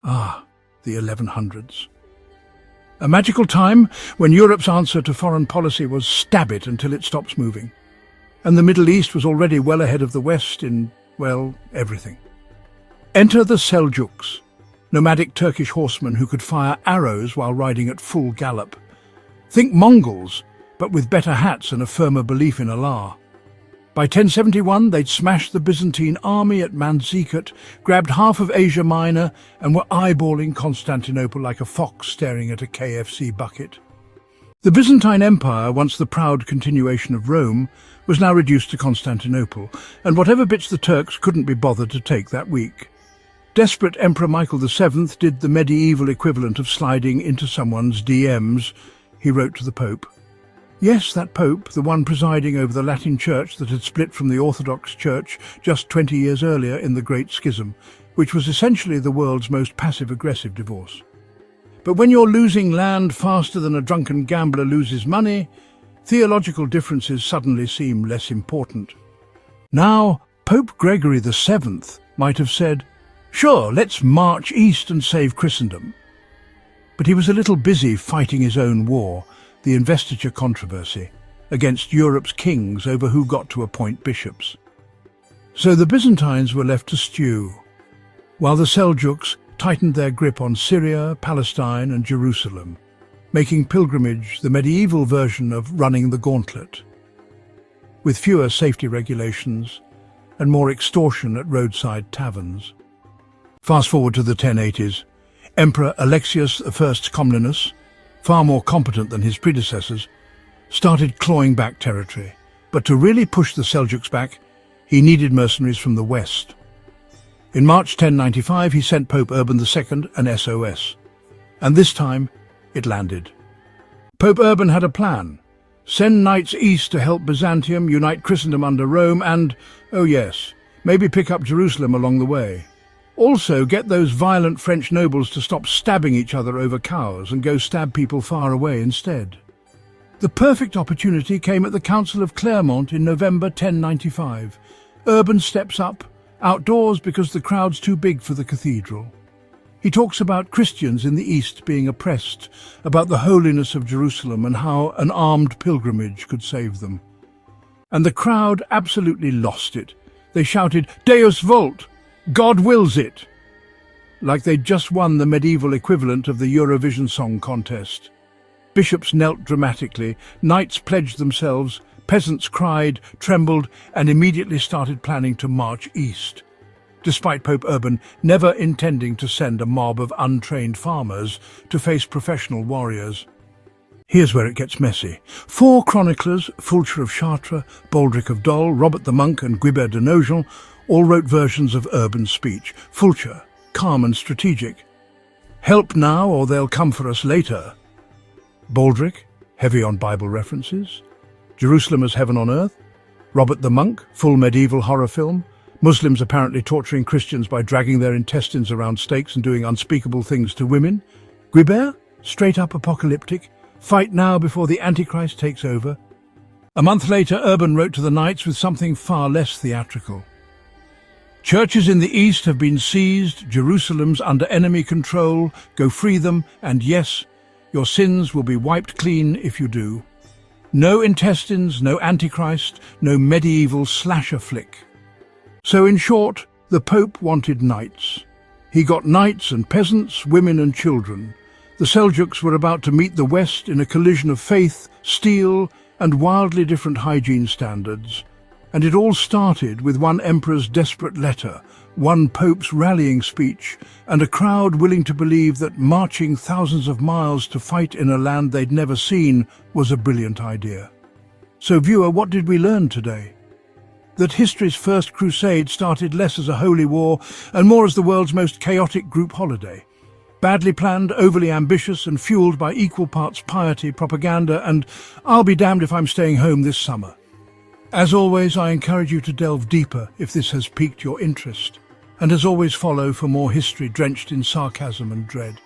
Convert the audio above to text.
Ah, the 1100s. A magical time when Europe's answer to foreign policy was stab it until it stops moving. And the Middle East was already well ahead of the West in, well, everything. Enter the Seljuks, nomadic Turkish horsemen who could fire arrows while riding at full gallop. Think Mongols, but with better hats and a firmer belief in Allah. By 1071, they'd smashed the Byzantine army at Manzikert, grabbed half of Asia Minor, and were eyeballing Constantinople like a fox staring at a KFC bucket. The Byzantine Empire, once the proud continuation of Rome, was now reduced to Constantinople, and whatever bits the Turks couldn't be bothered to take that week. Desperate Emperor Michael VII did the medieval equivalent of sliding into someone's DMs. He wrote to the Pope. Yes, that Pope, the one presiding over the Latin Church that had split from the Orthodox Church just 20 years earlier in the Great Schism, which was essentially the world's most passive-aggressive divorce. But when you're losing land faster than a drunken gambler loses money, theological differences suddenly seem less important. Now, Pope Gregory VII might have said, "Sure, let's march east and save Christendom." But he was a little busy fighting his own war, the investiture controversy, against Europe's kings over who got to appoint bishops. So the Byzantines were left to stew, while the Seljuks tightened their grip on Syria, Palestine and Jerusalem, making pilgrimage the medieval version of running the gauntlet, with fewer safety regulations and more extortion at roadside taverns. Fast forward to the 1080s, Emperor Alexius I Comnenus, far more competent than his predecessors, started clawing back territory. But to really push the Seljuks back, he needed mercenaries from the west. In March 1095, he sent Pope Urban II an SOS. And this time, it landed. Pope Urban had a plan. Send knights east to help Byzantium unite Christendom under Rome and, oh yes, maybe pick up Jerusalem along the way. Also, get those violent French nobles to stop stabbing each other over cows and go stab people far away instead. The perfect opportunity came at the Council of Clermont in November 1095. Urban steps up, outdoors because the crowd's too big for the cathedral. He talks about Christians in the East being oppressed, about the holiness of Jerusalem and how an armed pilgrimage could save them. And the crowd absolutely lost it. They shouted, "Deus vult! God wills it!" like they'd just won the medieval equivalent of the Eurovision Song Contest. Bishops knelt dramatically, knights pledged themselves, peasants cried, trembled, and immediately started planning to march east, despite Pope Urban never intending to send a mob of untrained farmers to face professional warriors. Here's where it gets messy. 4 chroniclers, Fulcher of Chartres, Baldric of Dol, Robert the Monk and Guibert de Nogent, all wrote versions of Urban's speech. Fulcher, calm and strategic. Help now or they'll come for us later. Baldric, heavy on Bible references. Jerusalem as heaven on earth. Robert the Monk, full medieval horror film. Muslims apparently torturing Christians by dragging their intestines around stakes and doing unspeakable things to women. Guibert, straight up apocalyptic. Fight now before the Antichrist takes over. A month later, Urban wrote to the knights with something far less theatrical. Churches in the east have been seized, Jerusalem's under enemy control, go free them, and yes, your sins will be wiped clean if you do. No intestines, no Antichrist, no medieval slasher flick. So in short, the Pope wanted knights. He got knights and peasants, women and children. The Seljuks were about to meet the West in a collision of faith, steel, and wildly different hygiene standards. And it all started with one emperor's desperate letter, one pope's rallying speech, and a crowd willing to believe that marching thousands of miles to fight in a land they'd never seen was a brilliant idea. So viewer, what did we learn today? That history's First Crusade started less as a holy war and more as the world's most chaotic group holiday. Badly planned, overly ambitious and fueled by equal parts piety, propaganda and I'll be damned if I'm staying home this summer. As always, I encourage you to delve deeper if this has piqued your interest. And as always, follow for more history drenched in sarcasm and dread.